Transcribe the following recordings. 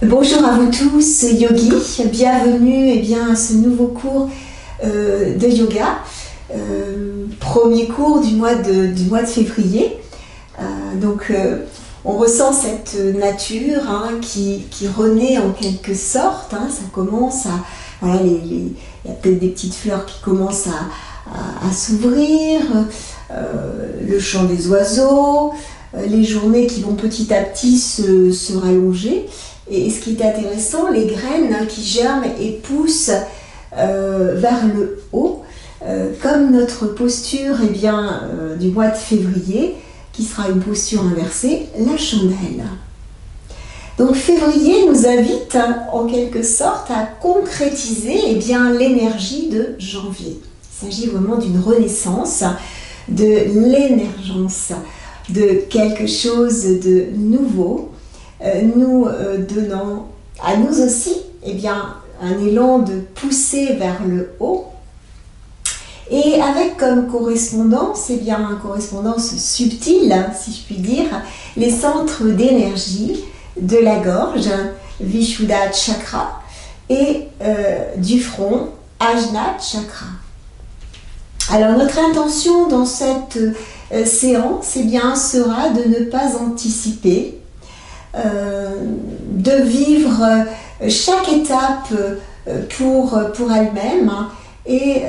Bonjour à vous tous, yogis, bienvenue à ce nouveau cours de yoga, premier cours du mois de février. On ressent cette nature qui renaît en quelque sorte, ça commence à... Voilà, il y a peut-être des petites fleurs qui commencent à s'ouvrir, le chant des oiseaux, les journées qui vont petit à petit se rallonger. Et ce qui est intéressant, les graines qui germent et poussent vers le haut, comme notre posture du mois de février, qui sera une posture inversée, la chandelle. Donc février nous invite en quelque sorte à concrétiser l'énergie de janvier. Il s'agit vraiment d'une renaissance, de l'émergence, de quelque chose de nouveau, nous donnant à nous aussi un élan de pousser vers le haut, et avec comme correspondance, une correspondance subtile, si je puis dire, les centres d'énergie de la gorge, Vishuddha Chakra, et du front, Ajna Chakra. Alors notre intention dans cette séance sera de ne pas anticiper, de vivre chaque étape pour elle-même, et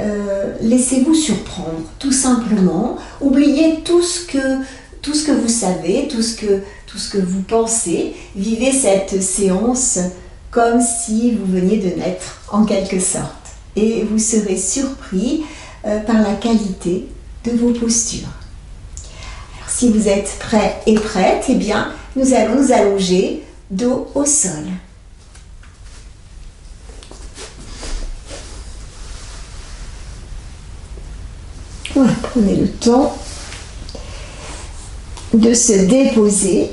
laissez-vous surprendre, tout simplement. Oubliez tout ce que vous savez, tout ce que vous pensez. Vivez cette séance comme si vous veniez de naître, en quelque sorte. Et vous serez surpris par la qualité de vos postures. Alors, si vous êtes prêts et prêtes, nous allons nous allonger dos au sol. Voilà, prenez le temps de se déposer.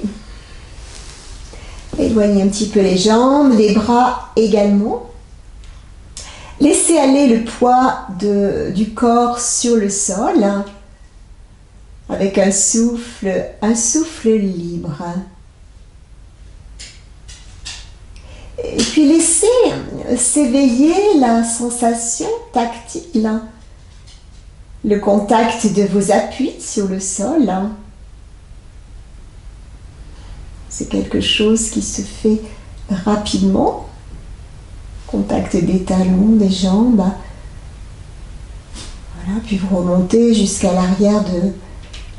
Éloignez un petit peu les jambes, les bras également. Laissez aller le poids du corps sur le sol avec un souffle libre. Et puis laissez s'éveiller la sensation tactile, le contact de vos appuis sur le sol. C'est quelque chose qui se fait rapidement. Contact des talons, des jambes. Voilà, puis vous remontez jusqu'à l'arrière de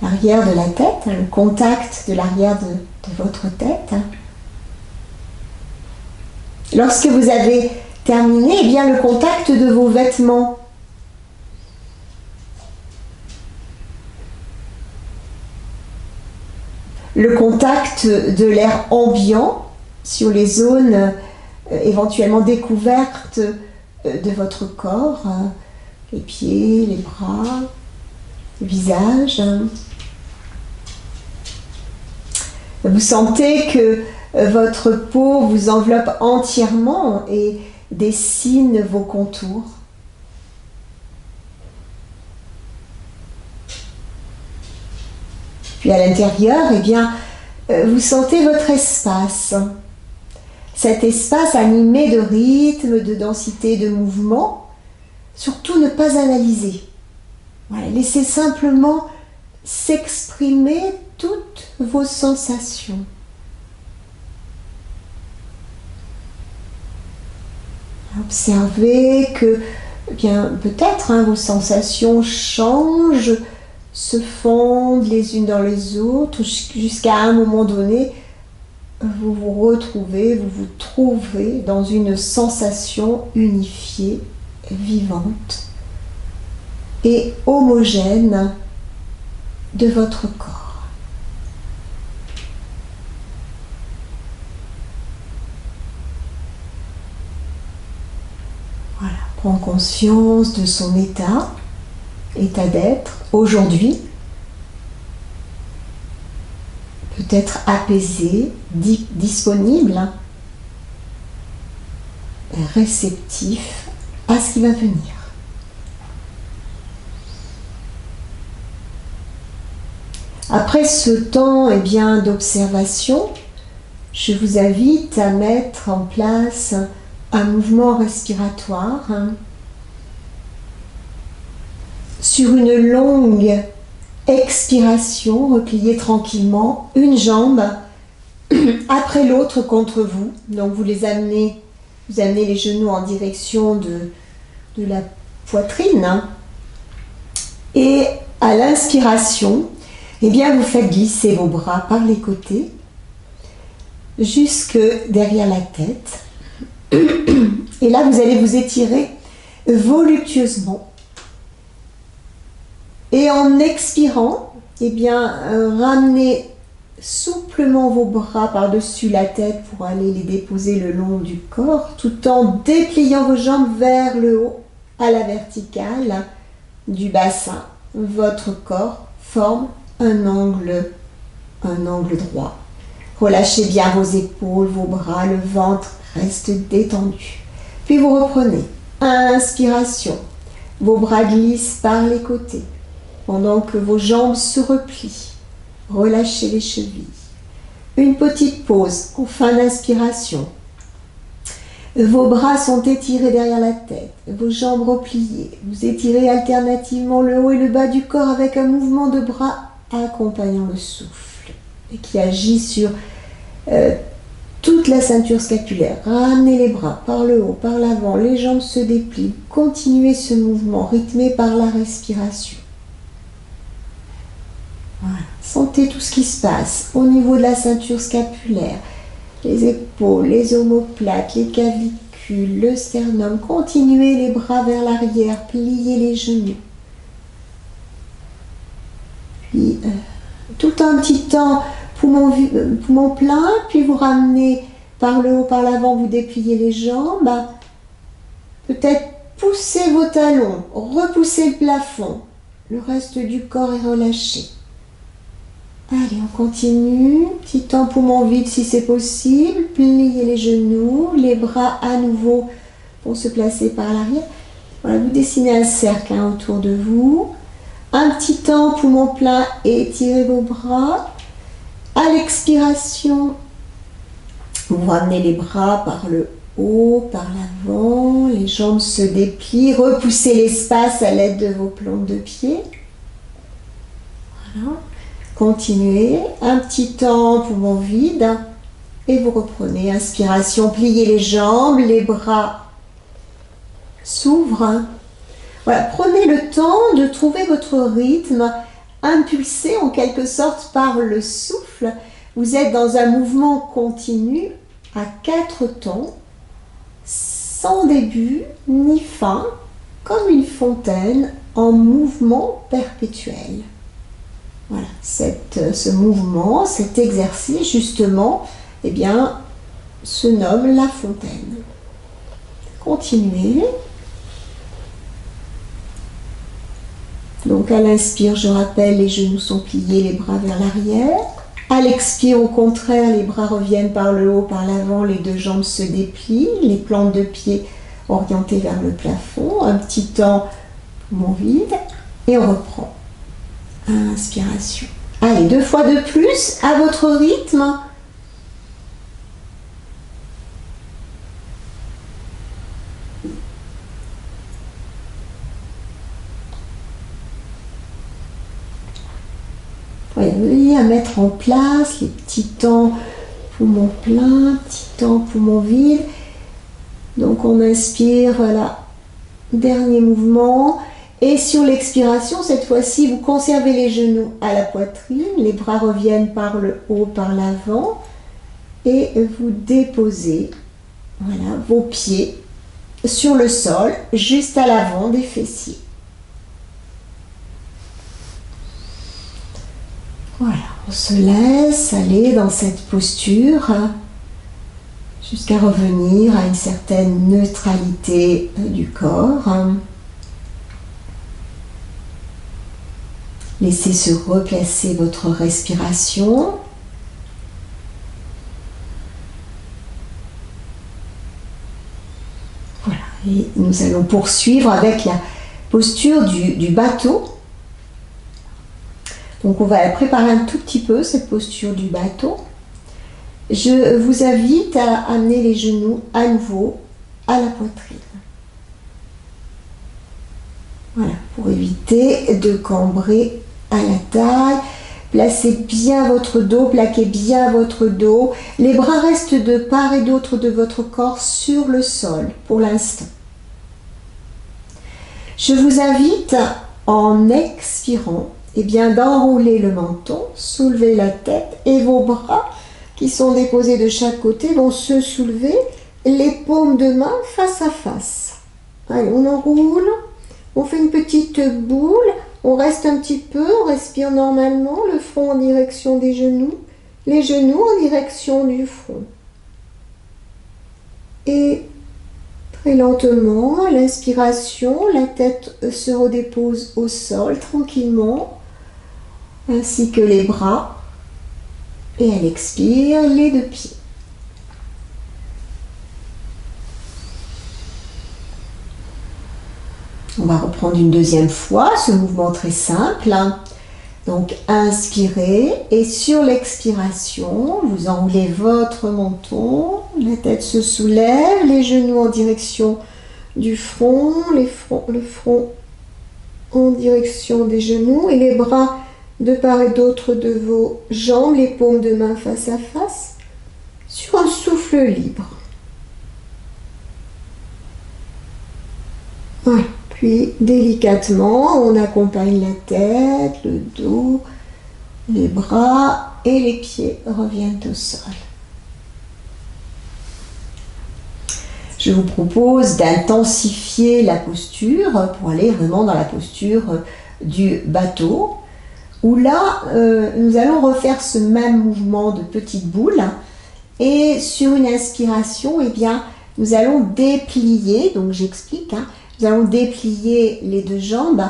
la tête, le contact de l'arrière de votre tête. Lorsque vous avez terminé, le contact de vos vêtements. Le contact de l'air ambiant sur les zones éventuellement découvertes de votre corps, les pieds, les bras, le visage. Vous sentez que votre peau vous enveloppe entièrement et dessine vos contours. Puis à l'intérieur, vous sentez votre espace. Cet espace animé de rythme, de densité, de mouvement. Surtout ne pas analyser. Voilà, laissez simplement s'exprimer toutes vos sensations. Observez que, peut-être vos sensations changent, se fondent les unes dans les autres, jusqu'à un moment donné, vous vous trouvez dans une sensation unifiée, vivante et homogène de votre corps. Voilà, prends conscience de son état d'être aujourd'hui, peut-être apaisé, disponible, réceptif à ce qui va venir. Après ce temps d'observation, je vous invite à mettre en place un mouvement respiratoire sur une longue expiration. Repliez tranquillement une jambe après l'autre contre vous. Donc vous amenez les genoux en direction de la poitrine. Et à l'inspiration, eh bien, vous faites glisser vos bras par les côtés jusque derrière la tête. Et là, vous allez vous étirer voluptueusement. Et en expirant, eh bien, ramenez souplement vos bras par-dessus la tête pour aller les déposer le long du corps, tout en dépliant vos jambes vers le haut, à la verticale du bassin. Votre corps forme un angle droit. Relâchez bien vos épaules, vos bras, le ventre reste détendu. Puis vous reprenez. Inspiration. Vos bras glissent par les côtés pendant que vos jambes se replient. Relâchez les chevilles. Une petite pause en fin d'inspiration. Vos bras sont étirés derrière la tête, vos jambes repliées. Vous étirez alternativement le haut et le bas du corps avec un mouvement de bras accompagnant le souffle et qui agit sur toute la ceinture scapulaire. Ramenez les bras par le haut, par l'avant, les jambes se déplient. Continuez ce mouvement rythmé par la respiration. Voilà. Sentez tout ce qui se passe au niveau de la ceinture scapulaire, les épaules, les omoplates, les clavicules, le sternum. Continuez les bras vers l'arrière, pliez les genoux. Puis, tout un petit temps, poumon plein, puis vous ramenez par le haut, par l'avant, vous dépliez les jambes. Peut-être poussez vos talons, repoussez le plafond. Le reste du corps est relâché. Allez, on continue. Petit temps poumon vide si c'est possible. Pliez les genoux, les bras à nouveau vont se placer par l'arrière. Voilà, vous dessinez un cercle autour de vous. Un petit temps poumon plein et étirez vos bras. À l'expiration, vous ramenez les bras par le haut, par l'avant. Les jambes se déplient. Repoussez l'espace à l'aide de vos plantes de pied. Voilà. Continuez, un petit temps poumon vide et vous reprenez. Inspiration, pliez les jambes, les bras s'ouvrent. Voilà, prenez le temps de trouver votre rythme, impulsé en quelque sorte par le souffle. Vous êtes dans un mouvement continu à 4 temps, sans début ni fin, comme une fontaine en mouvement perpétuel. Voilà, ce mouvement, cet exercice justement, eh bien, se nomme la fontaine. Continuez. Donc à l'inspire, je rappelle, les genoux sont pliés, les bras vers l'arrière. À l'expire, au contraire, les bras reviennent par le haut, par l'avant, les deux jambes se déplient, les plantes de pied orientées vers le plafond. Un petit temps, poumon vide, et on reprend. Inspiration. Allez, 2 fois de plus, à votre rythme. Voyez à mettre en place les petits temps poumon plein, petits temps poumon vide. Donc on inspire, voilà, dernier mouvement. Et sur l'expiration, cette fois-ci, vous conservez les genoux à la poitrine, les bras reviennent par le haut, par l'avant, et vous déposez, voilà, vos pieds sur le sol, juste à l'avant des fessiers. Voilà, on se laisse aller dans cette posture jusqu'à revenir à une certaine neutralité du corps. Laissez se replacer votre respiration. Voilà, et nous allons poursuivre avec la posture du bateau. Donc on va la préparer un tout petit peu, cette posture du bateau. je vous invite à amener les genoux à nouveau à la poitrine. Voilà, pour éviter de cambrer à la taille. Placez bien votre dos, plaquez bien votre dos. Les bras restent de part et d'autre de votre corps sur le sol pour l'instant. Je vous invite, en expirant, d'enrouler le menton, soulever la tête et vos bras qui sont déposés de chaque côté vont se soulever, les paumes de main face à face. Allez, on enroule, on fait une petite boule, on reste un petit peu, on respire normalement, le front en direction des genoux, les genoux en direction du front. Et très lentement, à l'inspiration, la tête se redépose au sol tranquillement, ainsi que les bras. Et elle expire, les deux pieds. On va reprendre une deuxième fois ce mouvement très simple. Donc inspirez et sur l'expiration, vous enroulez votre menton, la tête se soulève, les genoux en direction du front, le front en direction des genoux et les bras de part et d'autre de vos jambes, les paumes de main face à face, sur un souffle libre. Voilà. Puis délicatement, on accompagne la tête, le dos, les bras et les pieds reviennent au sol. Je vous propose d'intensifier la posture pour aller vraiment dans la posture du bateau, où là, nous allons refaire ce même mouvement de petite boule et sur une inspiration, nous allons déplier, donc j'explique, nous allons déplier les deux jambes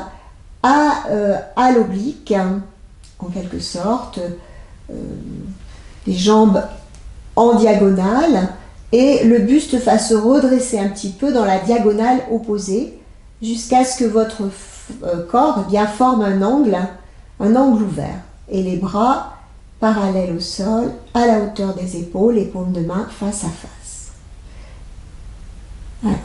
à l'oblique, en quelque sorte, les jambes en diagonale, et le buste va se redresser un petit peu dans la diagonale opposée, jusqu'à ce que votre corps forme un angle ouvert, et les bras parallèles au sol, à la hauteur des épaules, les paumes de main face à face. Alors,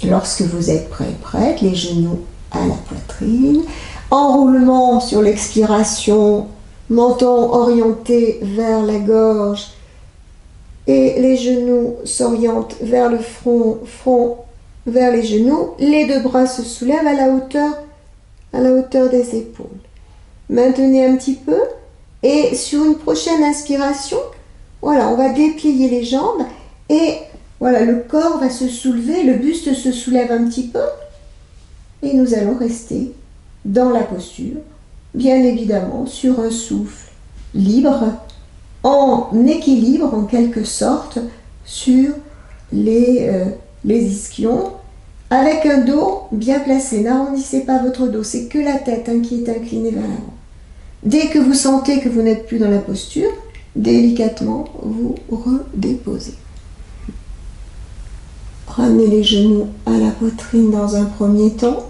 lorsque vous êtes prête, les genoux à la poitrine, enroulement sur l'expiration, menton orienté vers la gorge et les genoux s'orientent vers le front, front vers les genoux, les deux bras se soulèvent à la hauteur des épaules. Maintenez un petit peu et sur une prochaine inspiration, voilà, on va déplier les jambes et voilà, le corps va se soulever, le buste se soulève un petit peu et nous allons rester dans la posture, bien évidemment sur un souffle libre, en équilibre en quelque sorte sur les ischions, avec un dos bien placé. N'arrondissez pas votre dos, c'est que la tête qui est inclinée vers l'avant. Dès que vous sentez que vous n'êtes plus dans la posture, délicatement vous redéposez. Ramenez les genoux à la poitrine dans un premier temps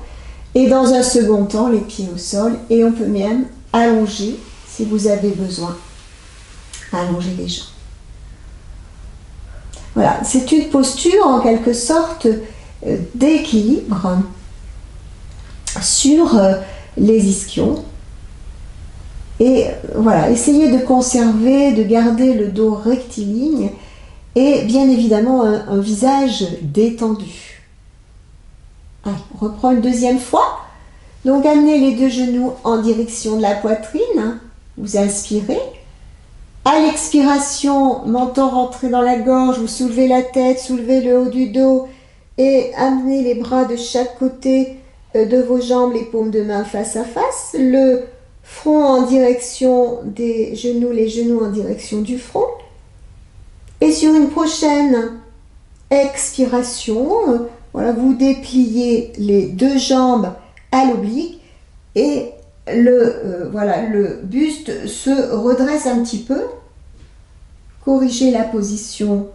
et dans un second temps les pieds au sol, et on peut même allonger si vous avez besoin. Allonger les jambes. Voilà, c'est une posture en quelque sorte d'équilibre sur les ischions. Et voilà, essayez de conserver, de garder le dos rectiligne et bien évidemment un visage détendu. Allez, on reprend une deuxième fois. Donc amenez les deux genoux en direction de la poitrine. Vous inspirez. À l'expiration, menton rentré dans la gorge, vous soulevez la tête, soulevez le haut du dos et amenez les bras de chaque côté de vos jambes, les paumes de main face à face, le front en direction des genoux, les genoux en direction du front. Et sur une prochaine expiration, voilà, vous dépliez les deux jambes à l'oblique et le buste se redresse un petit peu. Corrigez la position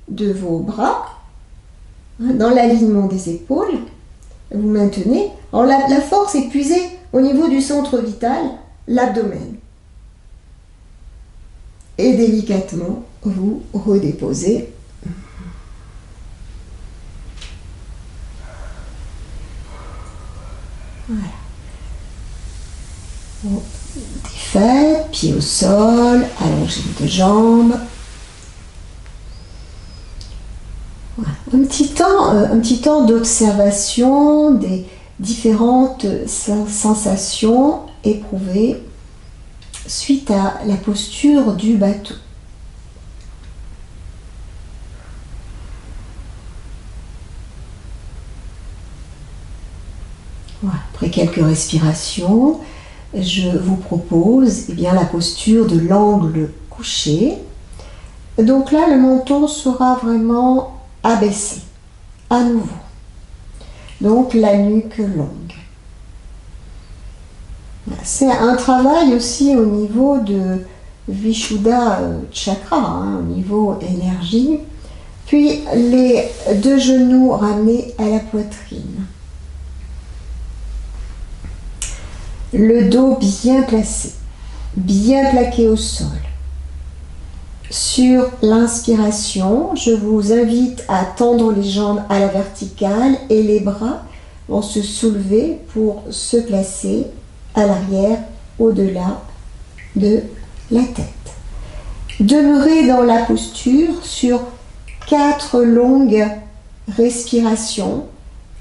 de vos bras dans l'alignement des épaules. Vous maintenez. Alors la force est puisée au niveau du centre vital, l'abdomen. et délicatement vous redéposez. Voilà. Bon, défaites, pieds au sol, allongez les deux jambes. Voilà. Un petit temps d'observation des différentes sensations éprouvées suite à la posture du bateau. Voilà. Après quelques respirations, je vous propose la posture de l'angle couché. Donc là, le menton sera vraiment abaissé, à nouveau. Donc la nuque longue. C'est un travail aussi au niveau de Vishuddha Chakra, au niveau énergie. Puis les deux genoux ramenés à la poitrine. Le dos bien placé, bien plaqué au sol. Sur l'inspiration, je vous invite à tendre les jambes à la verticale et les bras vont se soulever pour se placer à l'arrière, au-delà de la tête. Demeurez dans la posture sur 4 longues respirations.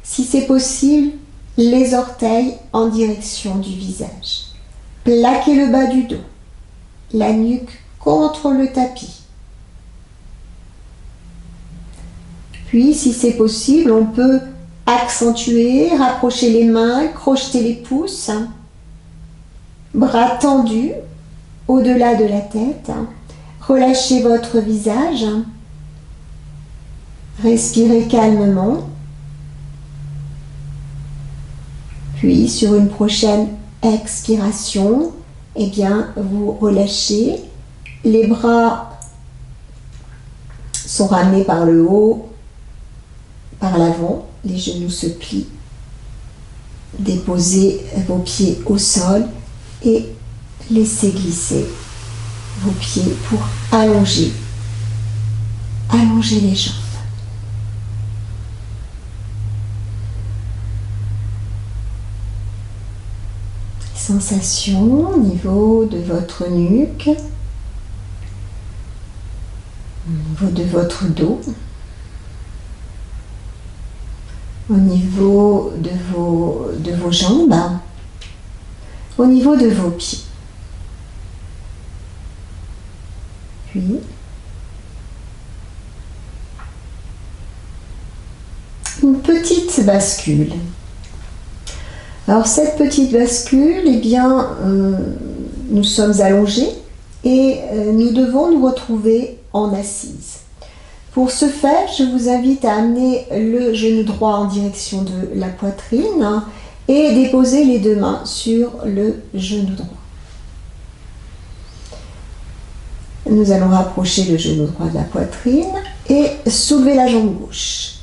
Si c'est possible, les orteils en direction du visage. Plaquez le bas du dos, la nuque contre le tapis. Puis, si c'est possible, on peut accentuer, rapprocher les mains, crocheter les pouces, bras tendus au-delà de la tête. Relâchez votre visage. Respirez calmement. Puis, sur une prochaine expiration, vous relâchez. Les bras sont ramenés par le haut, par l'avant. Les genoux se plient. Déposez vos pieds au sol et laissez glisser vos pieds pour allonger les jambes. Sensation au niveau de votre nuque, au niveau de votre dos, au niveau de vos jambes, au niveau de vos pieds. Puis, une petite bascule. Alors cette petite bascule, nous sommes allongés et nous devons nous retrouver en assise. Pour ce faire, je vous invite à amener le genou droit en direction de la poitrine et déposer les deux mains sur le genou droit. Nous allons rapprocher le genou droit de la poitrine et soulever la jambe gauche.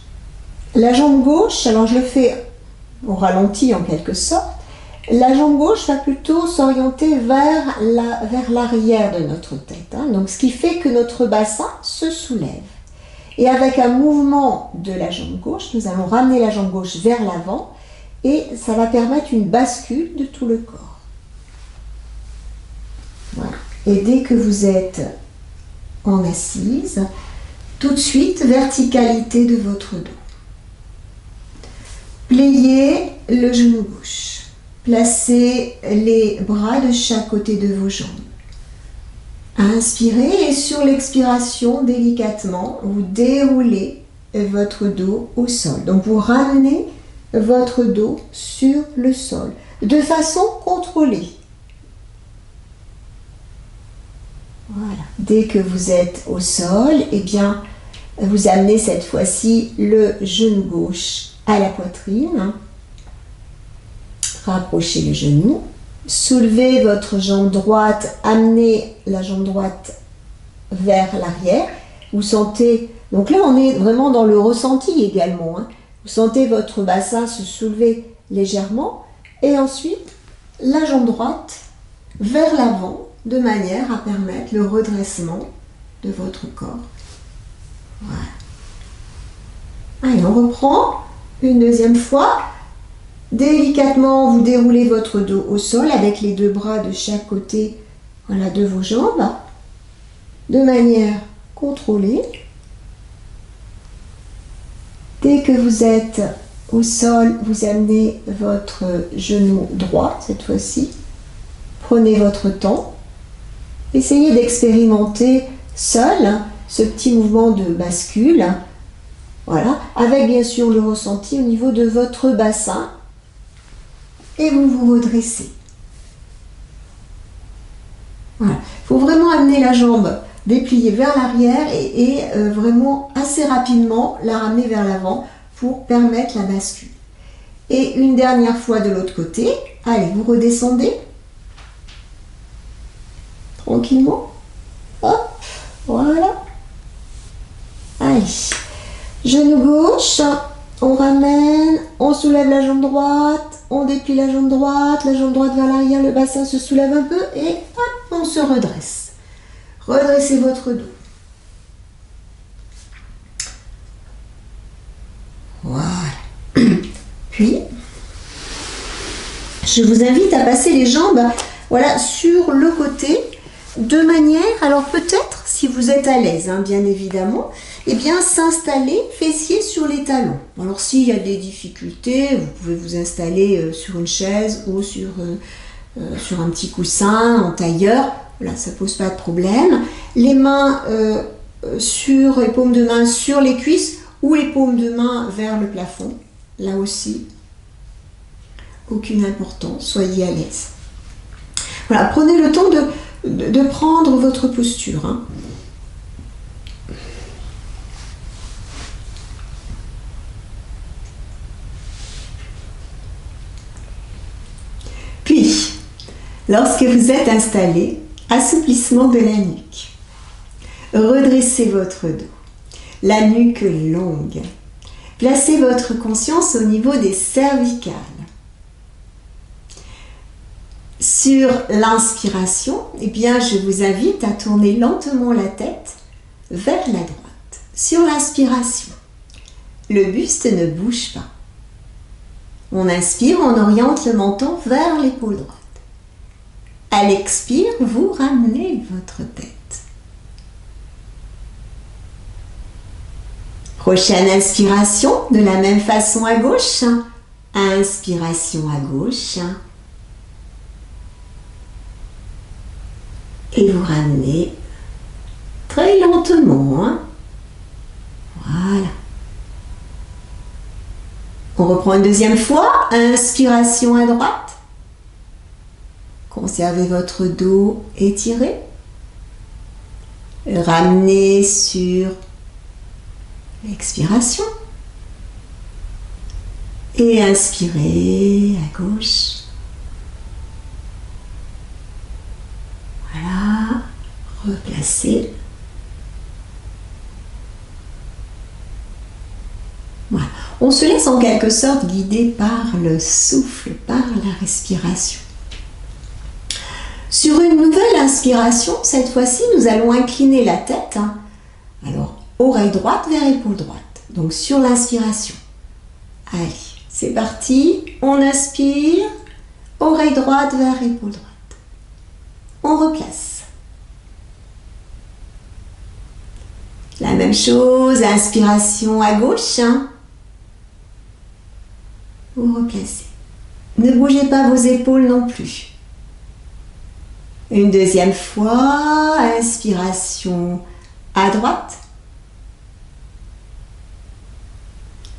La jambe gauche, alors je le fais au ralenti en quelque sorte, la jambe gauche va plutôt s'orienter vers l'arrière de notre tête. Donc ce qui fait que notre bassin se soulève. Et avec un mouvement de la jambe gauche, nous allons ramener la jambe gauche vers l'avant et ça va permettre une bascule de tout le corps. Voilà. Et dès que vous êtes en assise, tout de suite, verticalité de votre dos. Pliez le genou gauche. Placez les bras de chaque côté de vos jambes. Inspirez et sur l'expiration, délicatement, vous déroulez votre dos au sol. Donc vous ramenez votre dos sur le sol de façon contrôlée. Voilà. Dès que vous êtes au sol, vous amenez cette fois-ci le genou gauche à la poitrine. Rapprochez le genou. Soulevez votre jambe droite, amenez la jambe droite vers l'arrière. Vous sentez, donc là on est vraiment dans le ressenti également. Vous sentez votre bassin se soulever légèrement et ensuite la jambe droite vers l'avant de manière à permettre le redressement de votre corps. Voilà. Allez, on reprend une deuxième fois. Délicatement, vous déroulez votre dos au sol avec les deux bras de chaque côté, voilà, de vos jambes, de manière contrôlée. Dès que vous êtes au sol, vous amenez votre genou droit cette fois-ci. Prenez votre temps. Essayez d'expérimenter seul ce petit mouvement de bascule. Voilà, avec bien sûr le ressenti au niveau de votre bassin. Et vous vous redressez. Voilà. Il faut vraiment amener la jambe dépliée vers l'arrière et vraiment assez rapidement la ramener vers l'avant pour permettre la bascule. Et une dernière fois de l'autre côté. Allez, vous redescendez. Tranquillement. Hop, voilà. Allez. Genou gauche. On ramène. On soulève la jambe droite. On déplie la jambe droite vers l'arrière. Le bassin se soulève un peu et hop, on se redresse. Redressez votre dos. Voilà. Puis, je vous invite à passer les jambes, voilà, sur le côté de manière, alors peut-être, si vous êtes à l'aise, hein, bien évidemment, eh bien s'installer fessiers sur les talons. Alors s'il y a des difficultés, vous pouvez vous installer sur une chaise ou sur un petit coussin en tailleur. Là, ça pose pas de problème. Les mains sur les paumes de main sur les cuisses ou les paumes de main vers le plafond. Là aussi, aucune importance, soyez à l'aise. Voilà, prenez le temps de prendre votre posture. Hein. Puis, lorsque vous êtes installé, assouplissement de la nuque. Redressez votre dos, la nuque longue. Placez votre conscience au niveau des cervicales. Sur l'inspiration, eh bien, je vous invite à tourner lentement la tête vers la droite. Sur l'inspiration, le buste ne bouge pas. On inspire, on oriente le menton vers l'épaule droite. À l'expire, vous ramenez votre tête. Prochaine inspiration, de la même façon à gauche. Inspiration à gauche. Et vous ramenez très lentement. Hein. Voilà. On reprend une deuxième fois. Inspiration à droite. Conservez votre dos étiré. Ramenez sur l'expiration. Et inspirez à gauche. Voilà. Replacez. Voilà. On se laisse en quelque sorte guider par le souffle, par la respiration. Sur une nouvelle inspiration, cette fois-ci, nous allons incliner la tête. Hein. Alors, oreille droite vers épaule droite. Donc, sur l'inspiration. Allez, c'est parti. On inspire. Oreille droite vers épaule droite. On replace. La même chose, inspiration à gauche. Hein. Vous replacez. Ne bougez pas vos épaules non plus. Une deuxième fois, inspiration à droite.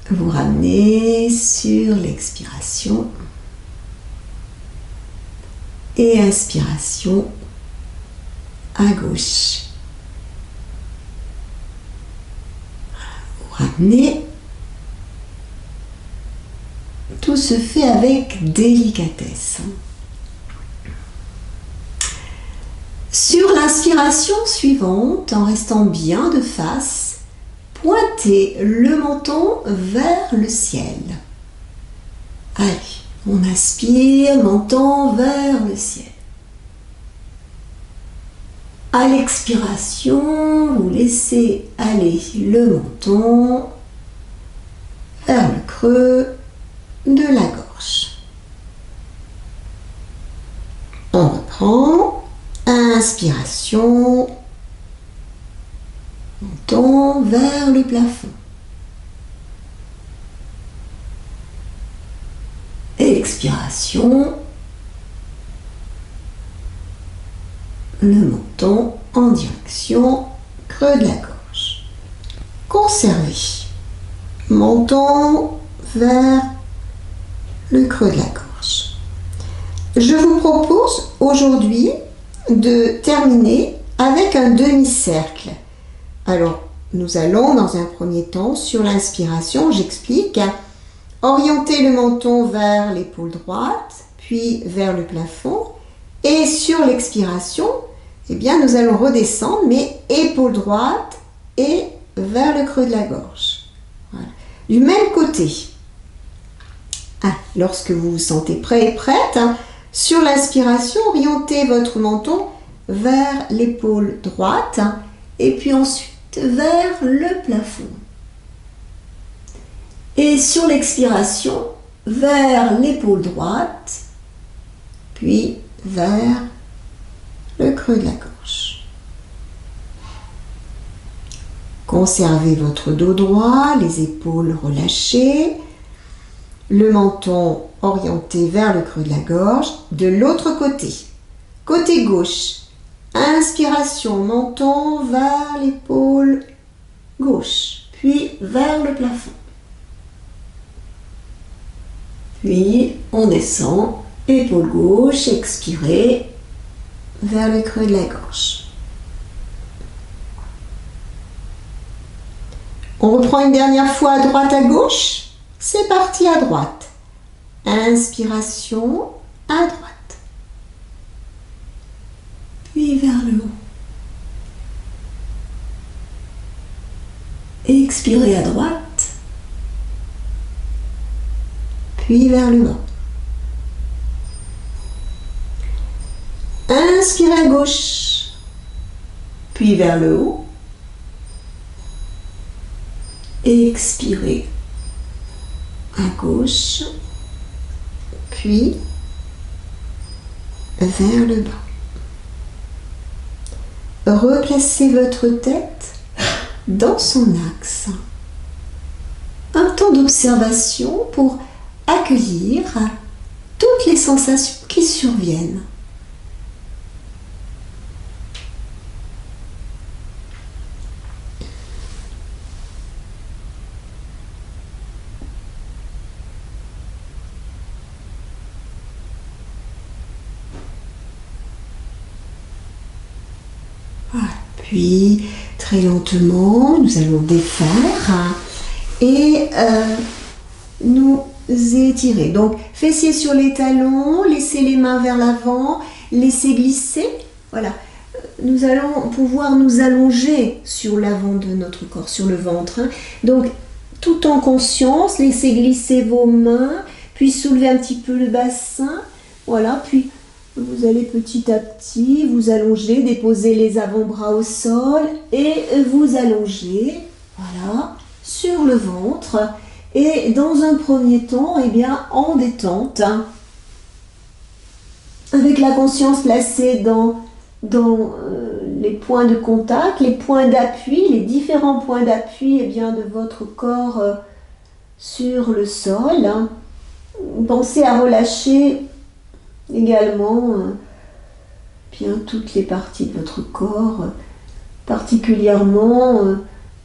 Vous ramenez sur l'expiration. Et inspiration à gauche. Vous ramenez. Tout se fait avec délicatesse. Sur l'inspiration suivante, en restant bien de face, pointez le menton vers le ciel. Allez, on inspire, menton vers le ciel. À l'expiration, vous laissez aller le menton vers le creux de la gorge. On reprend. Inspiration, menton vers le plafond. Expiration, le menton en direction creux de la gorge. Conservez. Menton vers le creux de la gorge. Je vous propose aujourd'hui de terminer avec un demi-cercle. Alors, nous allons dans un premier temps, sur l'inspiration, j'explique, orienter le menton vers l'épaule droite, puis vers le plafond. Et sur l'expiration, eh bien, nous allons redescendre, mais épaule droite et vers le creux de la gorge. Voilà. Du même côté. Lorsque vous vous sentez prêt et prête, sur l'inspiration, orientez votre menton vers l'épaule droite et puis ensuite vers le plafond. Et sur l'expiration, vers l'épaule droite, puis vers le creux de la gorge. Conservez votre dos droit, les épaules relâchées, le menton orienté vers le creux de la gorge. De l'autre côté, côté gauche, inspiration, menton vers l'épaule gauche, puis vers le plafond. Puis on descend, épaule gauche, expirez, vers le creux de la gorge. On reprend une dernière fois à droite, à gauche. C'est parti à droite. Inspiration, à droite. Puis vers le haut. Expirez à droite. Puis vers le bas. Inspirez à gauche. Puis vers le haut. Expirez à gauche, puis vers le bas. Replacez votre tête dans son axe. Un temps d'observation pour accueillir toutes les sensations qui surviennent. Puis, très lentement, nous allons défaire et nous étirer. Donc, fessiers sur les talons, laissez les mains vers l'avant, laissez glisser. Voilà. Nous allons pouvoir nous allonger sur l'avant de notre corps, sur le ventre. Donc, tout en conscience, laissez glisser vos mains, puis soulevez un petit peu le bassin. Voilà, puis vous allez petit à petit vous allonger, déposer les avant-bras au sol et vous allonger, voilà, sur le ventre. Et dans un premier temps, eh bien, en détente, avec la conscience placée dans les points de contact, les points d'appui, les différents points d'appui, eh bien, de votre corps sur le sol. Pensez à relâcher également bien toutes les parties de votre corps, particulièrement où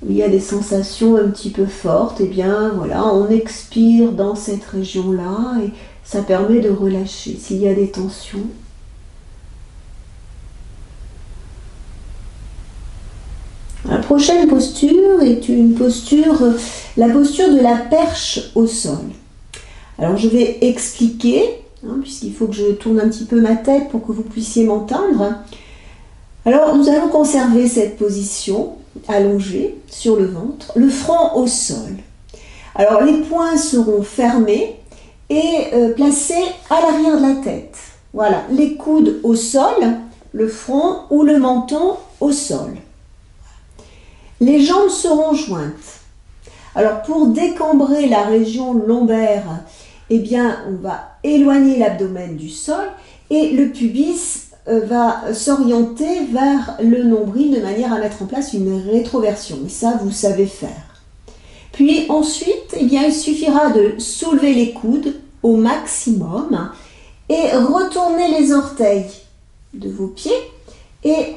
il y a des sensations un petit peu fortes. Et bien voilà, on expire dans cette région-là et ça permet de relâcher s'il y a des tensions. La prochaine posture est une posture, la posture de la perche au sol. Alors je vais expliquer, puisqu'il faut que je tourne un petit peu ma tête pour que vous puissiez m'entendre. Alors, nous allons conserver cette position allongée sur le ventre, le front au sol. Alors, les poings seront fermés et placés à l'arrière de la tête. Voilà, les coudes au sol, le front ou le menton au sol. Les jambes seront jointes. Alors pour décambrer la région lombaire, eh bien on va éloigner l'abdomen du sol et le pubis va s'orienter vers le nombril de manière à mettre en place une rétroversion. Et ça, vous savez faire. Puis ensuite, eh bien, il suffira de soulever les coudes au maximum et retourner les orteils de vos pieds et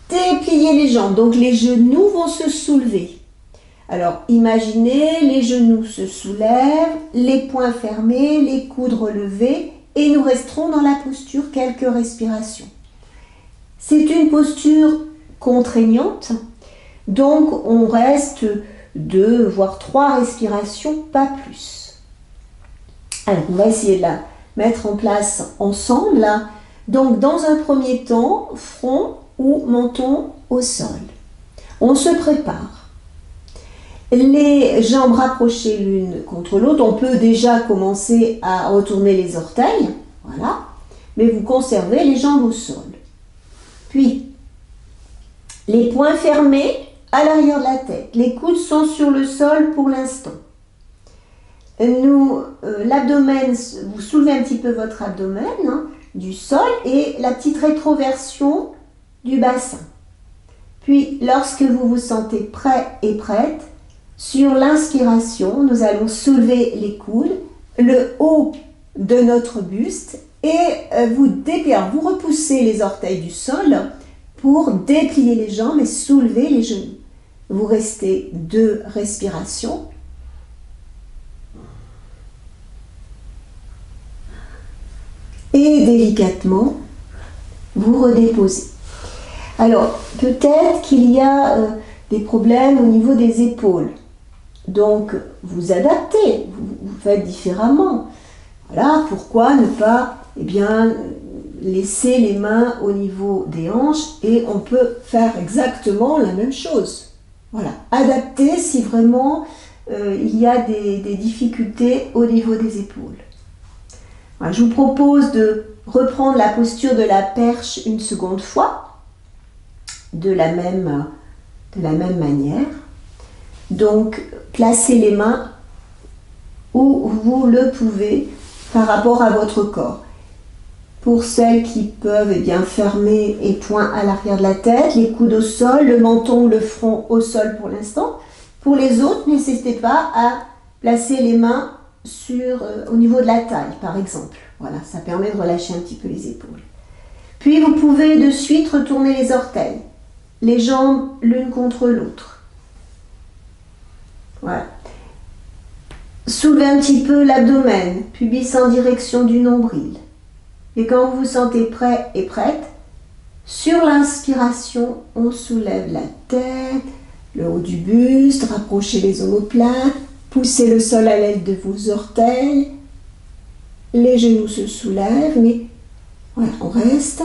déplier les jambes. Donc les genoux vont se soulever. Alors imaginez, les genoux se soulèvent, les poings fermés, les coudes relevés et nous resterons dans la posture quelques respirations. C'est une posture contraignante, donc on reste 2 voire 3 respirations, pas plus. Alors on va essayer de la mettre en place ensemble. Donc dans un premier temps, front ou menton au sol. On se prépare. Les jambes rapprochées l'une contre l'autre. On peut déjà commencer à retourner les orteils. Voilà. Mais vous conservez les jambes au sol. Puis, les poings fermés à l'arrière de la tête. Les coudes sont sur le sol pour l'instant. L'abdomen, vous soulevez un petit peu votre abdomen du sol et la petite rétroversion du bassin. Puis, lorsque vous vous sentez prêt et prête, sur l'inspiration, nous allons soulever les coudes, le haut de notre buste et vous repoussez les orteils du sol pour déplier les jambes et soulever les genoux. Vous restez 2 respirations. Et délicatement, vous redéposez. Alors, peut-être qu'il y a des problèmes au niveau des épaules. Donc, vous adaptez, vous faites différemment. Voilà, pourquoi ne pas laisser les mains au niveau des hanches et on peut faire exactement la même chose. Voilà, adapter si vraiment il y a des difficultés au niveau des épaules. Voilà, je vous propose de reprendre la posture de la perche une seconde fois, de la même manière. Donc, placez les mains où vous le pouvez par rapport à votre corps. Pour celles qui peuvent, fermer et poings à l'arrière de la tête, les coudes au sol, le menton ou le front au sol pour l'instant. Pour les autres, n'hésitez pas à placer les mains au niveau de la taille, par exemple. Voilà, ça permet de relâcher un petit peu les épaules. Puis, vous pouvez de suite retourner les orteils, les jambes l'une contre l'autre. Voilà. Soulevez un petit peu l'abdomen, pubis en direction du nombril. Et quand vous vous sentez prêt et prête, sur l'inspiration, on soulève la tête, le haut du buste, rapprochez les omoplates, poussez le sol à l'aide de vos orteils, les genoux se soulèvent, mais voilà, on reste.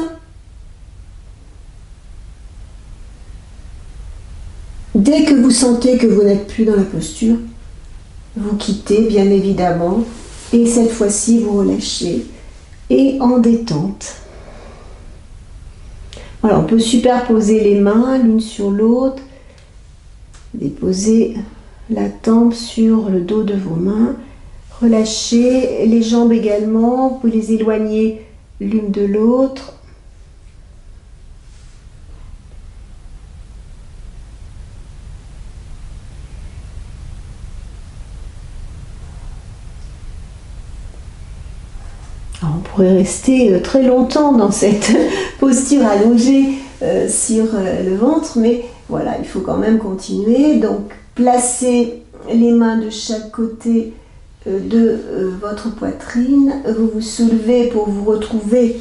Dès que vous sentez que vous n'êtes plus dans la posture, vous quittez bien évidemment et cette fois-ci vous relâchez et en détente. Voilà, on peut superposer les mains l'une sur l'autre, déposer la tempe sur le dos de vos mains, relâchez les jambes également, vous pouvez les éloigner l'une de l'autre. Alors, on pourrait rester très longtemps dans cette posture allongée sur le ventre, mais voilà, il faut quand même continuer. Donc, placez les mains de chaque côté de votre poitrine. Vous vous soulevez pour vous retrouver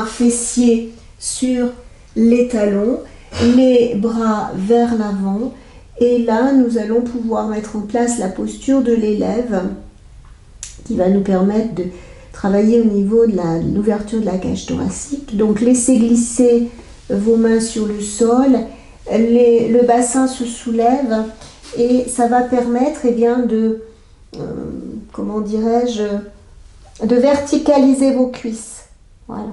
fessiers sur les talons, les bras vers l'avant. Et là, nous allons pouvoir mettre en place la posture de l'élève qui va nous permettre de travailler au niveau de l'ouverture de la cage thoracique. Donc laissez glisser vos mains sur le sol, le bassin se soulève et ça va permettre de verticaliser vos cuisses. Voilà.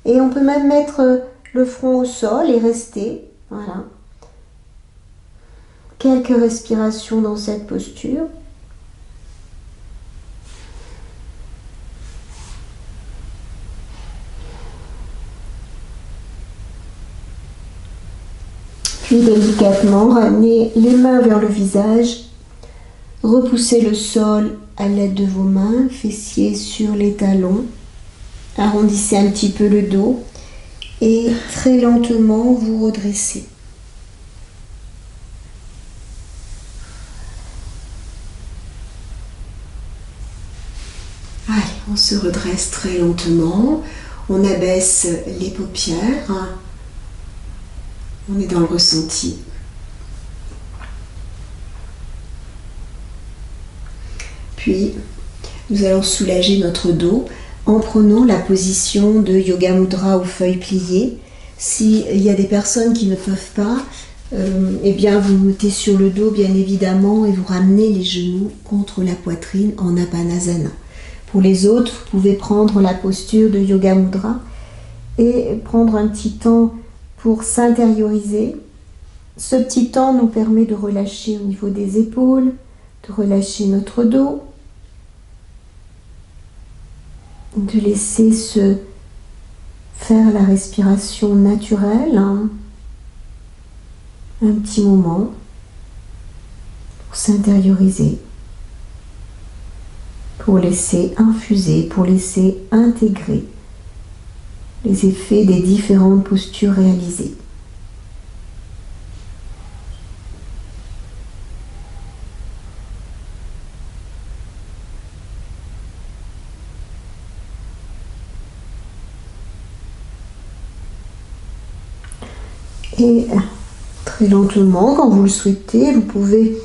Et on peut même mettre le front au sol et rester. Voilà. Quelques respirations dans cette posture. Puis délicatement, ramenez les mains vers le visage. Repoussez le sol à l'aide de vos mains, fessiers sur les talons. Arrondissez un petit peu le dos et très lentement vous redressez. Allez, on se redresse très lentement. On abaisse les paupières. On est dans le ressenti. Puis, nous allons soulager notre dos en prenant la position de Yoga Mudra aux feuilles pliées. S'il y a des personnes qui ne peuvent pas, eh bien vous mettez sur le dos bien évidemment et vous ramenez les genoux contre la poitrine en Apanasana. Pour les autres, vous pouvez prendre la posture de Yoga Mudra et prendre un petit temps pour s'intérioriser. Ce petit temps nous permet de relâcher au niveau des épaules, de relâcher notre dos, de laisser se faire la respiration naturelle, un petit moment pour s'intérioriser, pour laisser infuser, pour laisser intégrer les effets des différentes postures réalisées. Et très lentement, quand vous le souhaitez, vous pouvez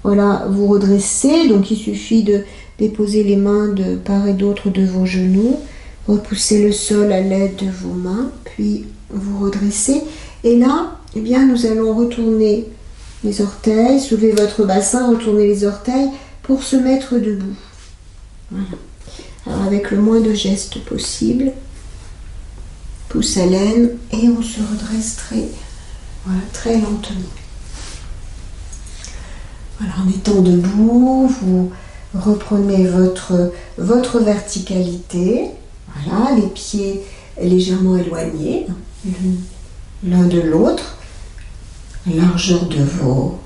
vous redresser. Donc il suffit de déposer les mains de part et d'autre de vos genoux, repousser le sol à l'aide de vos mains, puis vous redressez. Et là, eh bien, nous allons retourner les orteils, soulever votre bassin, retourner les orteils pour se mettre debout. Voilà. Alors avec le moins de gestes possible, pouce à l'aine et on se redresse très lentement. Voilà, en étant debout, vous reprenez votre verticalité. Voilà, les pieds légèrement éloignés l'un de l'autre, largeur de vos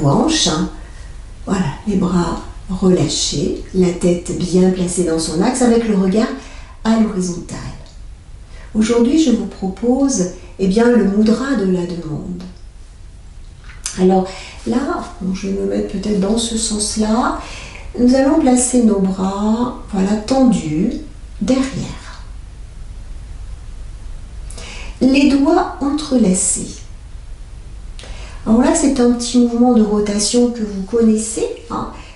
hanches. Voilà, les bras relâchés, la tête bien placée dans son axe avec le regard à l'horizontale. Aujourd'hui, je vous propose le mudra de la demande. Alors là, je vais me mettre peut-être dans ce sens-là. Nous allons placer nos bras tendus derrière. Les doigts entrelacés. Alors là, c'est un petit mouvement de rotation que vous connaissez.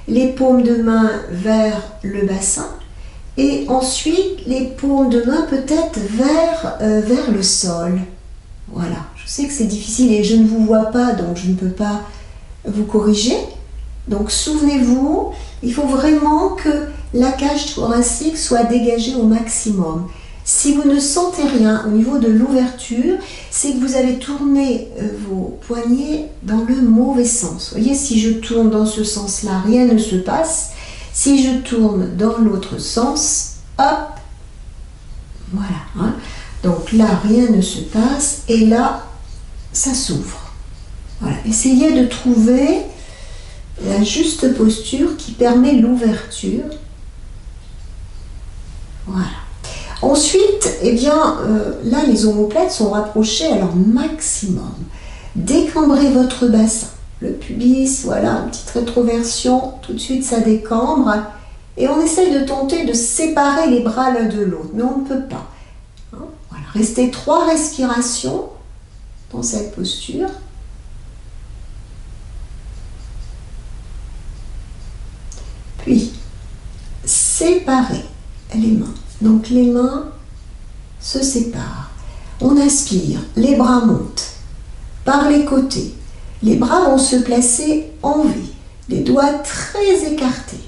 Les paumes de main vers le bassin. Et ensuite, les paumes de main peut-être vers le sol. Voilà, je sais que c'est difficile et je ne vous vois pas, donc je ne peux pas vous corriger. Donc souvenez-vous, il faut vraiment que la cage thoracique soit dégagée au maximum. Si vous ne sentez rien au niveau de l'ouverture, c'est que vous avez tourné vos poignets dans le mauvais sens. Vous voyez, si je tourne dans ce sens-là, rien ne se passe. Si je tourne dans l'autre sens, hop, voilà. Donc là, rien ne se passe et là, ça s'ouvre. Voilà. Essayez de trouver la juste posture qui permet l'ouverture. Voilà. Ensuite, là, les omoplates sont rapprochées à leur maximum. Décambrez votre bassin. Le pubis, voilà, une petite rétroversion, tout de suite ça décambre. Et on essaye de tenter de séparer les bras l'un de l'autre, mais on ne peut pas. Voilà. Restez 3 respirations dans cette posture. Puis, séparez les mains. Donc les mains se séparent. On inspire, les bras montent par les côtés. Les bras vont se placer en V, les doigts très écartés.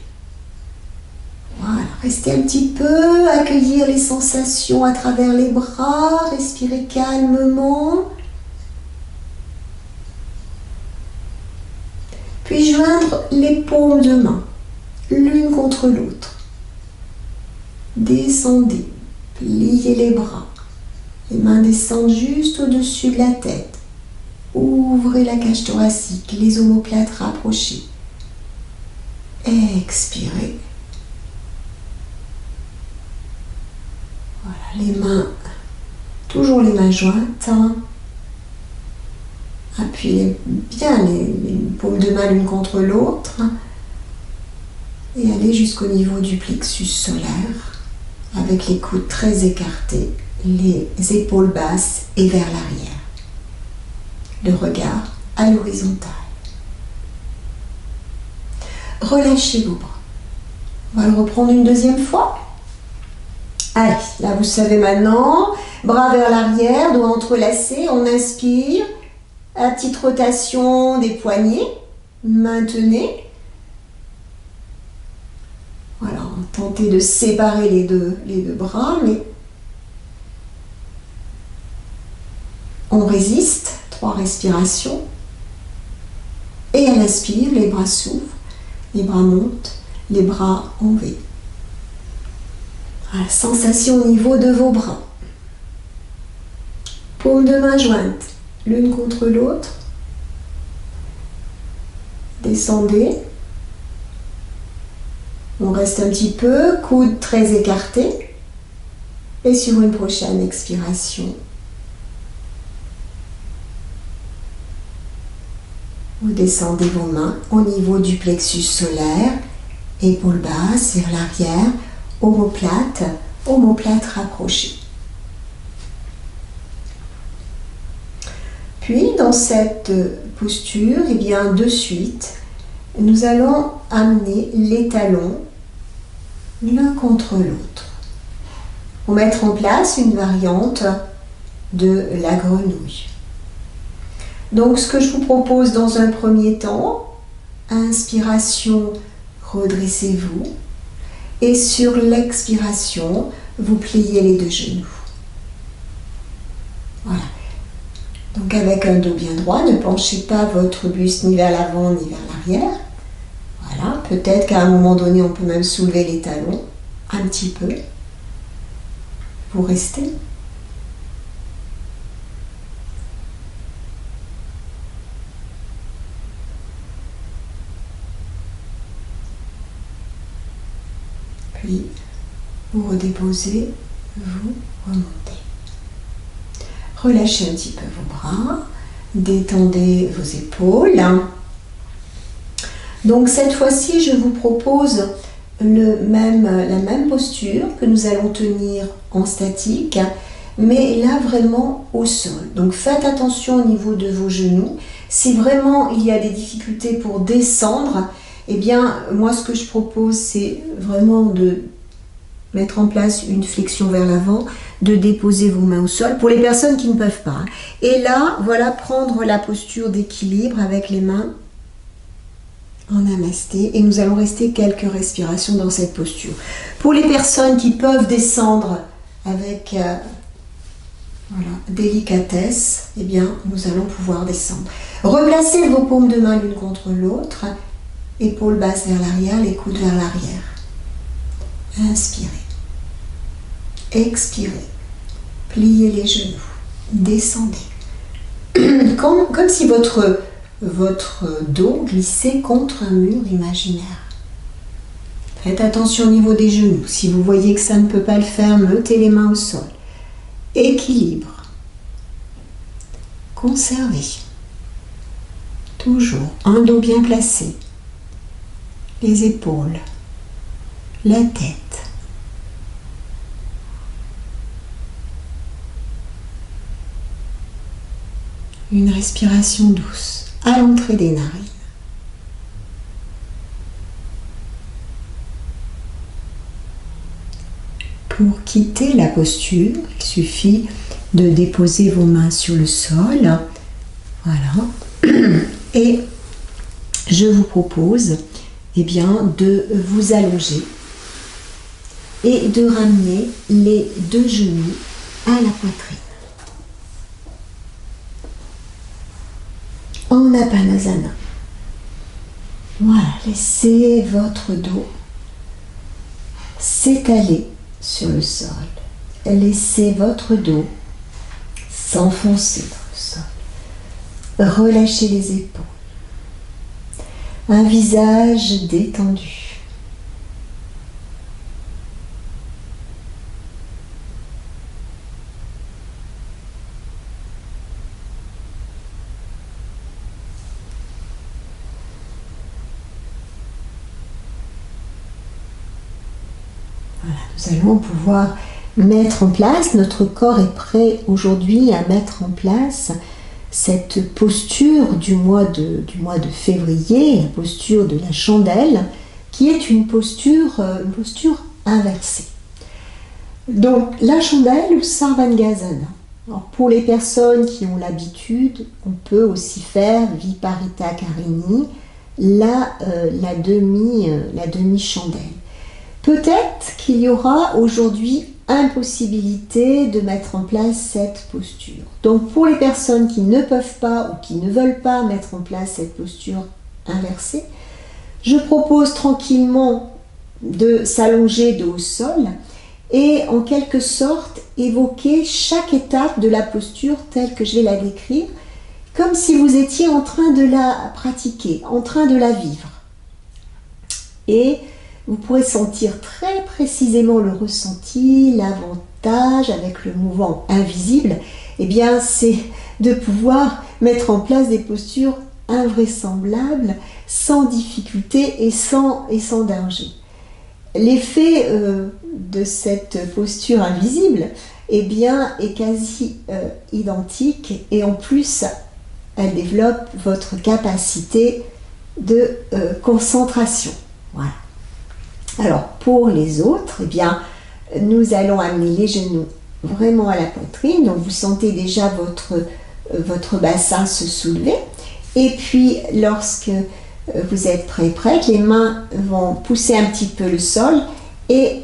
Voilà. Restez un petit peu, accueillir les sensations à travers les bras, respirez calmement. Puis joindre les paumes de main, l'une contre l'autre. Descendez, pliez les bras. Les mains descendent juste au-dessus de la tête. Ouvrez la cage thoracique, les omoplates rapprochées. Expirez. Voilà, les mains, toujours les mains jointes. Appuyez bien les paumes de main l'une contre l'autre. Et allez jusqu'au niveau du plexus solaire, avec les coudes très écartés, les épaules basses et vers l'arrière. Le regard à l'horizontale. Relâchez vos bras. On va le reprendre une deuxième fois. Allez, là vous savez maintenant, bras vers l'arrière, doigts entrelacés, on inspire, la petite rotation des poignets, maintenez. Voilà, tentez de séparer les deux bras, mais on résiste, 3 respirations. Et à l'inspire, les bras s'ouvrent, les bras montent, les bras en V. Voilà, sensation au niveau de vos bras. Paumes de main jointes, l'une contre l'autre. Descendez. On reste un petit peu, coudes très écartés. Et sur une prochaine expiration, vous descendez vos mains au niveau du plexus solaire, épaules basses vers l'arrière, omoplates rapprochées. Puis, dans cette posture, eh bien, de suite, nous allons amener les talons l'un contre l'autre pour mettre en place une variante de la grenouille. Donc, ce que je vous propose dans un premier temps, inspiration, redressez-vous. Et sur l'expiration, vous pliez les deux genoux. Voilà. Donc, avec un dos bien droit, ne penchez pas votre buste ni vers l'avant ni vers l'arrière. Voilà. Peut-être qu'à un moment donné, on peut même soulever les talons un petit peu. Vous restez. Puis, vous redéposez, vous remontez. Relâchez un petit peu vos bras, détendez vos épaules. Donc, cette fois-ci, je vous propose la même posture que nous allons tenir en statique, mais là, vraiment au sol. Donc, faites attention au niveau de vos genoux. Si vraiment il y a des difficultés pour descendre, eh bien, moi, ce que je propose, c'est vraiment de mettre en place une flexion vers l'avant, de déposer vos mains au sol, pour les personnes qui ne peuvent pas. Et là, voilà, prendre la posture d'équilibre avec les mains en namasté. Et nous allons rester quelques respirations dans cette posture. Pour les personnes qui peuvent descendre avec voilà, délicatesse, eh bien, nous allons pouvoir descendre. Replacez vos paumes de main l'une contre l'autre. Épaules basses vers l'arrière, les coudes vers l'arrière. Inspirez. Expirez. Pliez les genoux. Descendez. Comme si votre dos glissait contre un mur imaginaire. Faites attention au niveau des genoux. Si vous voyez que ça ne peut pas le faire, mettez les mains au sol. Équilibre. Conservez. Toujours un dos bien placé. Les épaules, la tête. Une respiration douce à l'entrée des narines. Pour quitter la posture, il suffit de déposer vos mains sur le sol. Voilà. Et je vous propose eh bien, de vous allonger et de ramener les deux genoux à la poitrine. Anapanasana. Voilà, laissez votre dos s'étaler sur le sol. Laissez votre dos s'enfoncer dans le sol. Relâchez les épaules. Un visage détendu. Voilà, nous allons pouvoir mettre en place, notre corps est prêt aujourd'hui à mettre en place cette posture du mois de février, la posture de la chandelle, qui est une posture inversée. Donc la chandelle ou Sarvangasana. Alors, pour les personnes qui ont l'habitude, on peut aussi faire Viparita Karini, la demi-chandelle. Peut-être qu'il y aura aujourd'hui impossibilité de mettre en place cette posture. Donc pour les personnes qui ne peuvent pas ou qui ne veulent pas mettre en place cette posture inversée, je propose tranquillement de s'allonger dos au sol et en quelque sorte évoquer chaque étape de la posture telle que je vais la décrire, comme si vous étiez en train de la pratiquer, en train de la vivre. Et vous pourrez sentir très précisément le ressenti, l'avantage avec le mouvement invisible, eh bien c'est de pouvoir mettre en place des postures invraisemblables, sans difficulté et sans danger. L'effet de cette posture invisible, eh bien, est quasi identique et en plus, elle développe votre capacité de concentration. Voilà. Alors, pour les autres, eh bien, nous allons amener les genoux vraiment à la poitrine. Donc, vous sentez déjà votre bassin se soulever. Et puis, lorsque vous êtes prête, les mains vont pousser un petit peu le sol. Et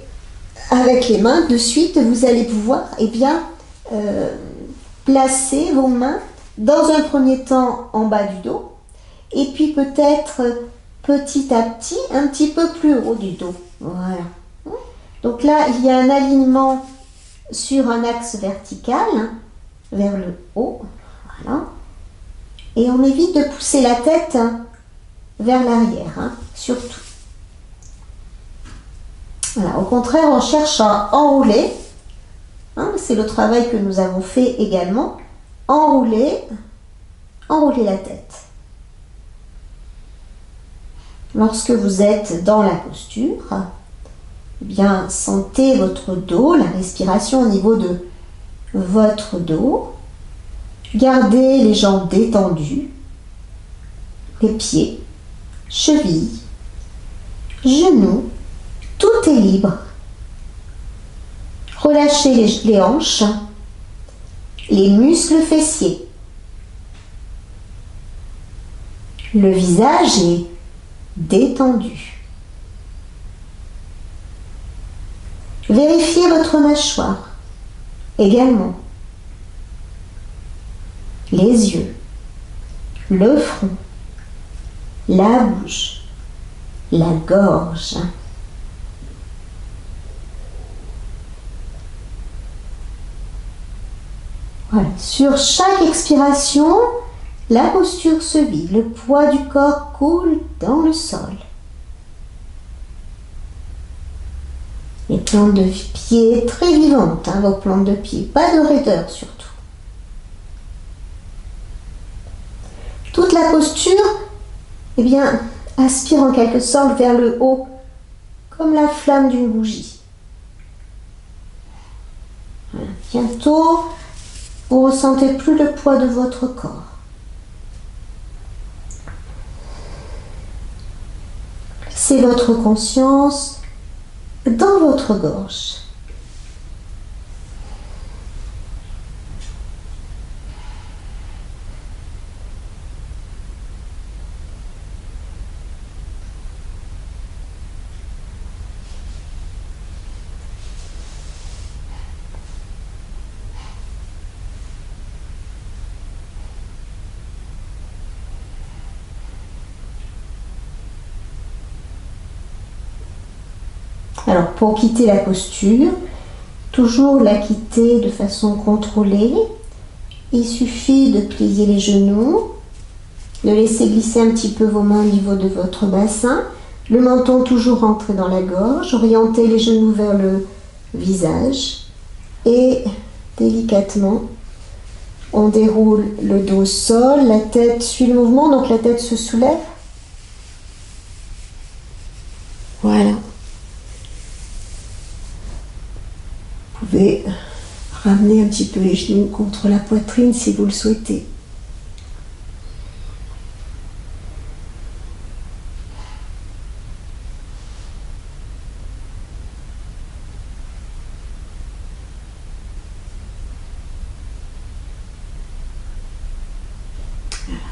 avec les mains, de suite, vous allez pouvoir, eh bien, placer vos mains dans un premier temps en bas du dos. Et puis, peut-être petit à petit, un petit peu plus haut du dos. Voilà. Donc là, il y a un alignement sur un axe vertical, vers le haut. Voilà. Et on évite de pousser la tête vers l'arrière, surtout. Voilà. Au contraire, on cherche à enrouler. C'est le travail que nous avons fait également. Enrouler la tête. Lorsque vous êtes dans la posture, eh bien, sentez votre dos, la respiration au niveau de votre dos. Gardez les jambes détendues, les pieds, chevilles, genoux, tout est libre. Relâchez les hanches, les muscles fessiers. Le visage est détendu. Vérifiez votre mâchoire également. Les yeux, le front, la bouche, la gorge. Voilà. Sur chaque expiration, la posture se vide, le poids du corps coule dans le sol. Les plantes de pied très vivantes, vos plantes de pied, pas de raideur surtout. Toute la posture, eh bien, aspire en quelque sorte vers le haut, comme la flamme d'une bougie. Voilà. Bientôt, vous ne ressentez plus le poids de votre corps. C'est votre conscience dans votre gorge. Alors, pour quitter la posture, toujours la quitter de façon contrôlée. Il suffit de plier les genoux, de laisser glisser un petit peu vos mains au niveau de votre bassin, le menton toujours rentré dans la gorge, orienter les genoux vers le visage et délicatement, on déroule le dos au sol, la tête suit le mouvement, donc la tête se soulève. Voilà. Vous pouvez ramener un petit peu les genoux contre la poitrine si vous le souhaitez.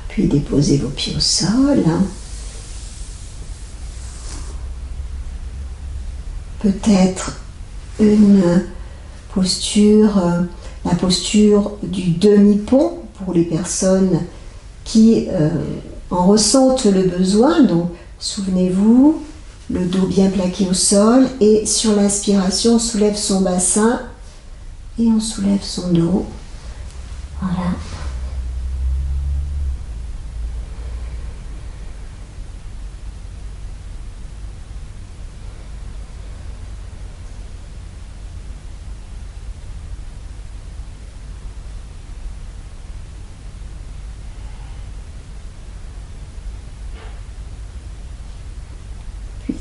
Puis déposez vos pieds au sol. Peut-être une posture, la posture du demi-pont pour les personnes qui en ressentent le besoin. Donc, souvenez-vous, le dos bien plaqué au sol et sur l'inspiration, on soulève son bassin et on soulève son dos. Voilà.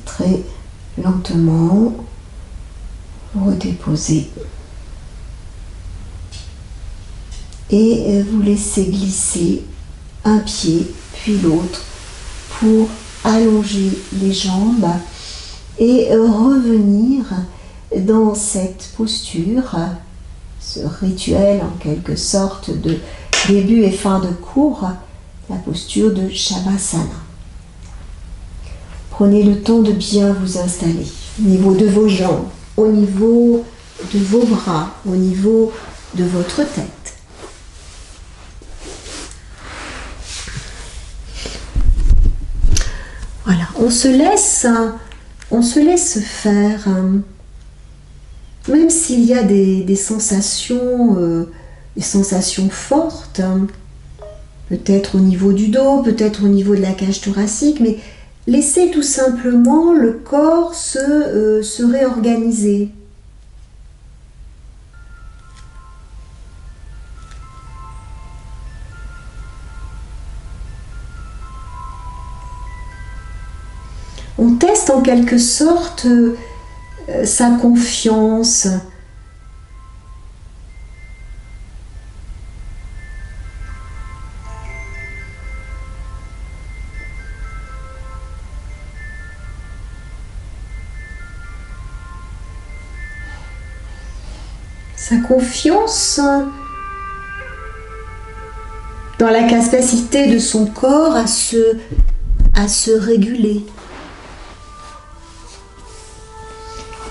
Très lentement, redéposez et vous laissez glisser un pied puis l'autre pour allonger les jambes et revenir dans cette posture, ce rituel en quelque sorte de début et fin de cours, la posture de Shavasana. Prenez le temps de bien vous installer au niveau de vos jambes, au niveau de vos bras, au niveau de votre tête. Voilà, on se laisse faire, même s'il y a des sensations fortes, peut-être au niveau du dos, peut-être au niveau de la cage thoracique, mais laissez tout simplement le corps se réorganiser. On teste en quelque sorte sa confiance. Sa confiance dans la capacité de son corps à se réguler.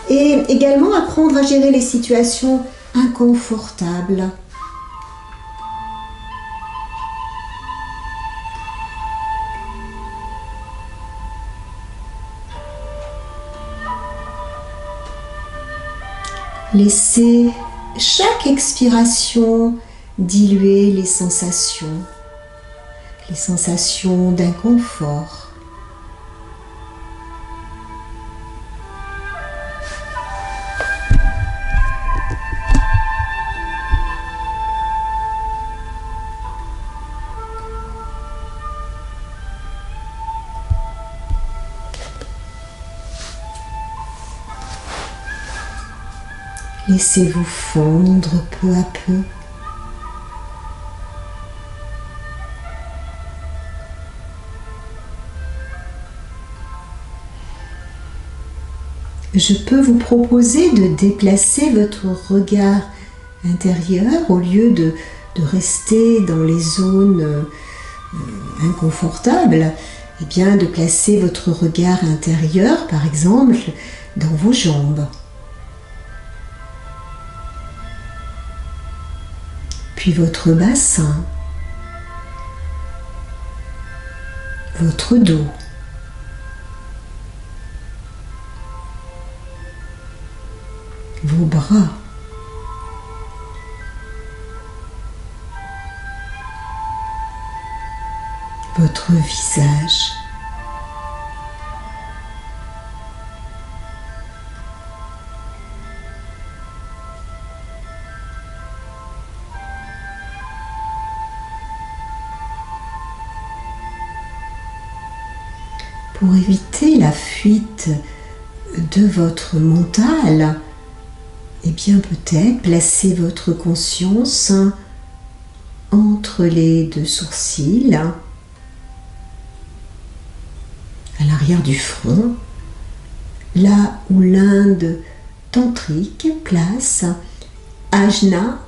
Et également apprendre à gérer les situations inconfortables. Laissez chaque expiration diluer les sensations d'inconfort. Laissez-vous fondre peu à peu. Je peux vous proposer de déplacer votre regard intérieur au lieu de rester dans les zones inconfortables, et bien de placer votre regard intérieur, par exemple, dans vos jambes. Puis votre bassin, votre dos, vos bras, votre visage. Pour éviter la fuite de votre mental, eh bien peut-être placez votre conscience entre les deux sourcils, à l'arrière du front, là où l'Inde tantrique place Ajna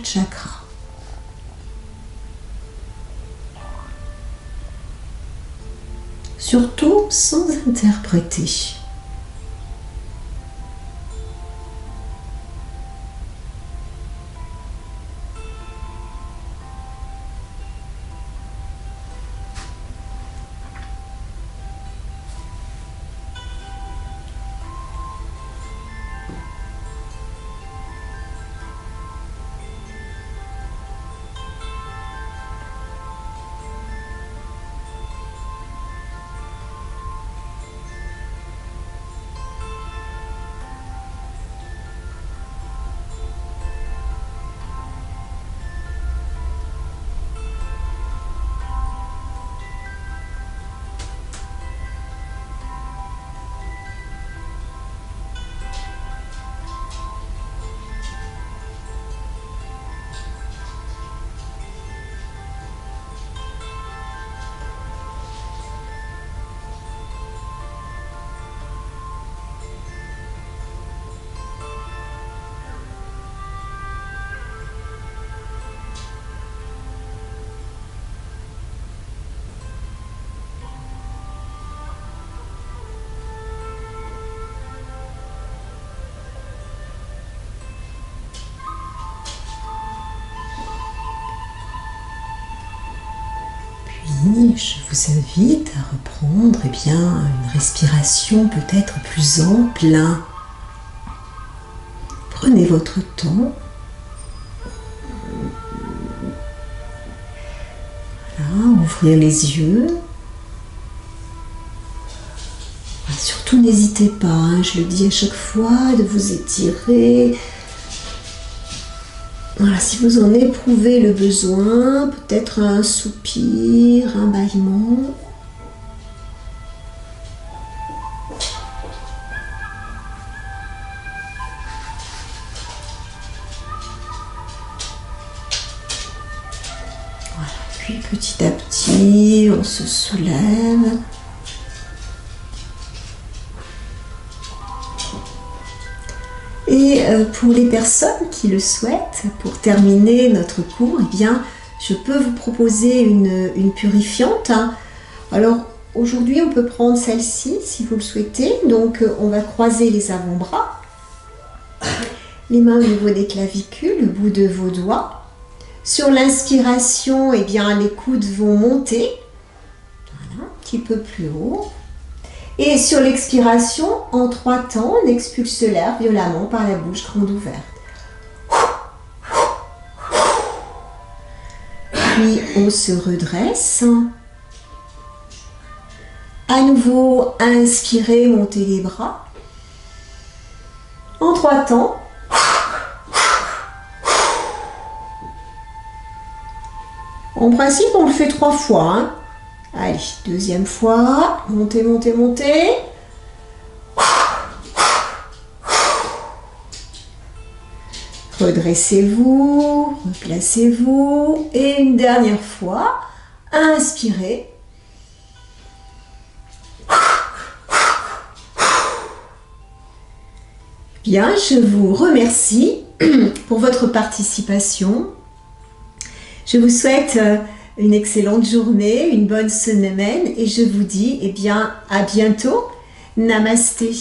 Chakra. Surtout sans interpréter. Je vous invite à reprendre une respiration peut-être plus ample. Prenez votre temps. Voilà, ouvrir les yeux. Surtout n'hésitez pas, je le dis à chaque fois, de vous étirer. Voilà, si vous en éprouvez le besoin, peut-être un soupir, un bâillement. Voilà, puis petit à petit, on se soulève. Et pour les personnes qui le souhaitent, pour terminer notre cours, eh bien, je peux vous proposer une purifiante. Alors, aujourd'hui, on peut prendre celle-ci, si vous le souhaitez. Donc, on va croiser les avant-bras, les mains au niveau des clavicules, le bout de vos doigts. Sur l'inspiration, eh bien, les coudes vont monter, voilà, un petit peu plus haut. Et sur l'expiration, en 3 temps, on expulse l'air violemment par la bouche grande ouverte. Puis on se redresse. À nouveau, inspirez, montez les bras. En 3 temps. En principe, on le fait 3 fois, hein. Allez, deuxième fois, montez, montez, montez. Redressez-vous, replacez-vous. Et une dernière fois, inspirez. Bien, je vous remercie pour votre participation. Je vous souhaite une excellente journée, une bonne semaine et je vous dis à bientôt. Namasté.